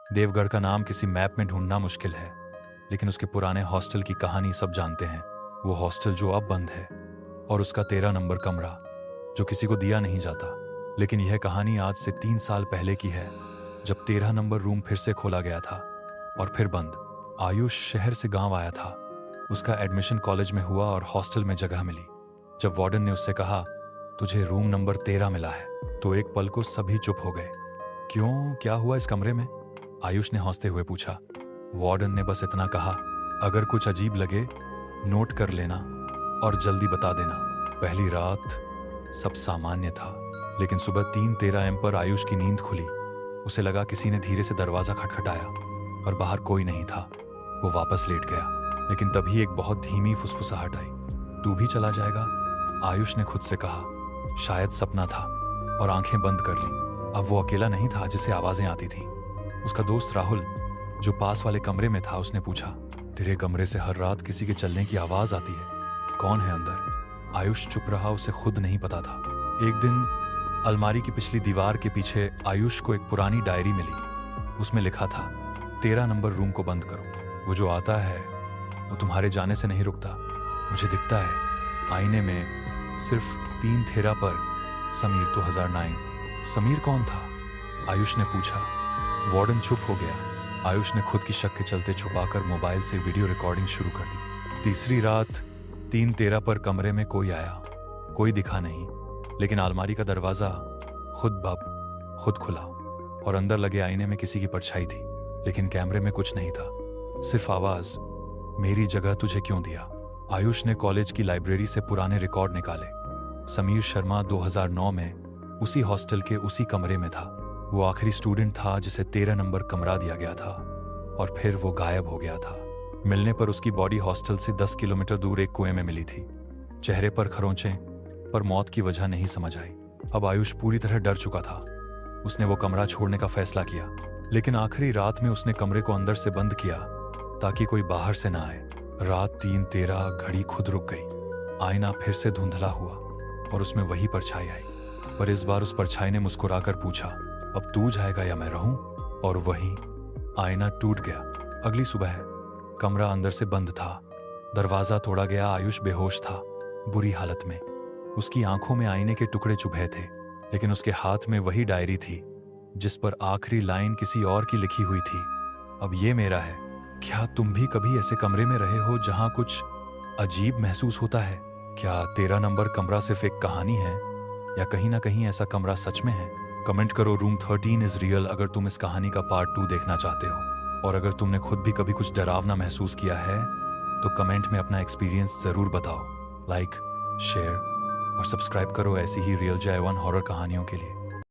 देवगढ़ का नाम किसी मैप में ढूंढना मुश्किल है, लेकिन उसके पुराने हॉस्टल की कहानी सब जानते हैं। वो हॉस्टल जो अब बंद है, और उसका 13 नंबर कमरा जो किसी को दिया नहीं जाता। लेकिन यह कहानी आज से 3 साल पहले की है, जब 13 नंबर रूम फिर से खोला गया था और फिर बंद। आयुष शहर से गांव आया था। उसका एडमिशन कॉलेज में हुआ और हॉस्टल में जगह मिली। जब वार्डन ने उससे कहा, तुझे रूम नंबर 13 मिला है, तो एक पल को सभी चुप हो गए। क्यों, क्या हुआ इस कमरे में? आयुष ने हंसते हुए पूछा। वार्डन ने बस इतना कहा, अगर कुछ अजीब लगे नोट कर लेना और जल्दी बता देना। पहली रात सब सामान्य था, लेकिन सुबह 3:13 AM पर आयुष की नींद खुली। उसे लगा किसी ने धीरे से दरवाजा खटखटाया और बाहर कोई नहीं था। वो वापस लेट गया, लेकिन तभी एक बहुत धीमी फुसफुसाहट आई। तू भी चला जाएगा? आयुष ने खुद से कहा। शायद सपना था, और आंखें बंद कर ली। अब वो अकेला नहीं था जिसे आवाजें आती थीं। उसका दोस्त राहुल, जो पास वाले कमरे में था, उसने पूछा, तेरे कमरे से हर रात किसी के चलने की आवाज आती है, कौन है अंदर? आयुष चुप रहा, उसे खुद नहीं पता था। एक दिन अलमारी की पिछली दीवार के पीछे आयुष को एक पुरानी डायरी मिली। उसमें लिखा था, 13 नंबर रूम को बंद करो। वो जो आता है वो तुम्हारे जाने से नहीं रुकता। मुझे दिखता है आईने में, सिर्फ 3 पर समीर 2009। समीर कौन था? आयुष ने पूछा। वार्डन चुप हो गया। आयुष ने खुद की शक के चलते छुपाकर मोबाइल से वीडियो रिकॉर्डिंग शुरू कर दी। तीसरी रात 3:13 पर कमरे में कोई आया। कोई दिखा नहीं, लेकिन अलमारी का दरवाजा खुद खुला और अंदर लगे आईने में किसी की परछाई थी। लेकिन कैमरे में कुछ नहीं था, सिर्फ आवाज, मेरी जगह तुझे क्यों दिया? आयुष ने कॉलेज की लाइब्रेरी से पुराने रिकॉर्ड निकाले। समीर शर्मा 2009 में उसी हॉस्टल के उसी कमरे में था। वो आखिरी स्टूडेंट था जिसे 13 नंबर कमरा दिया गया था, और फिर वो गायब हो गया था। मिलने पर उसकी बॉडी हॉस्टल से 10 किलोमीटर दूर एक कुएं में मिली थी। चेहरे पर खरोंचें, पर मौत की वजह नहीं समझ आई। अब आयुष पूरी तरह डर चुका था। उसने वो कमरा छोड़ने का फैसला किया, लेकिन आखिरी रात में उसने कमरे को अंदर से बंद किया ताकि कोई बाहर से ना आए। रात 3:13, घड़ी खुद रुक गई। आईना फिर से धुंधला हुआ और उसमें वही परछाई आई, पर इस बार उस परछाई ने मुस्कुराकर पूछा, अब तू जाएगा या मैं रहूं? और वही आईना टूट गया। अगली सुबह कमरा अंदर से बंद था, दरवाजा तोड़ा गया। आयुष बेहोश था, बुरी हालत में। उसकी आंखों में आईने के टुकड़े चुभे थे, लेकिन उसके हाथ में वही डायरी थी जिस पर आखिरी लाइन किसी और की लिखी हुई थी, अब ये मेरा है। क्या तुम भी कभी ऐसे कमरे में रहे हो जहां कुछ अजीब महसूस होता है? क्या 13 नंबर कमरा सिर्फ एक कहानी है, या कहीं ना कहीं ऐसा कमरा सच में है? कमेंट करो, रूम 13 इज रियल अगर तुम इस कहानी का पार्ट 2 देखना चाहते हो। और अगर तुमने खुद भी कभी कुछ डरावना महसूस किया है तो कमेंट में अपना एक्सपीरियंस जरूर बताओ। लाइक, शेयर और सब्सक्राइब करो ऐसी ही रियल Jai 1 हॉरर कहानियों के लिए।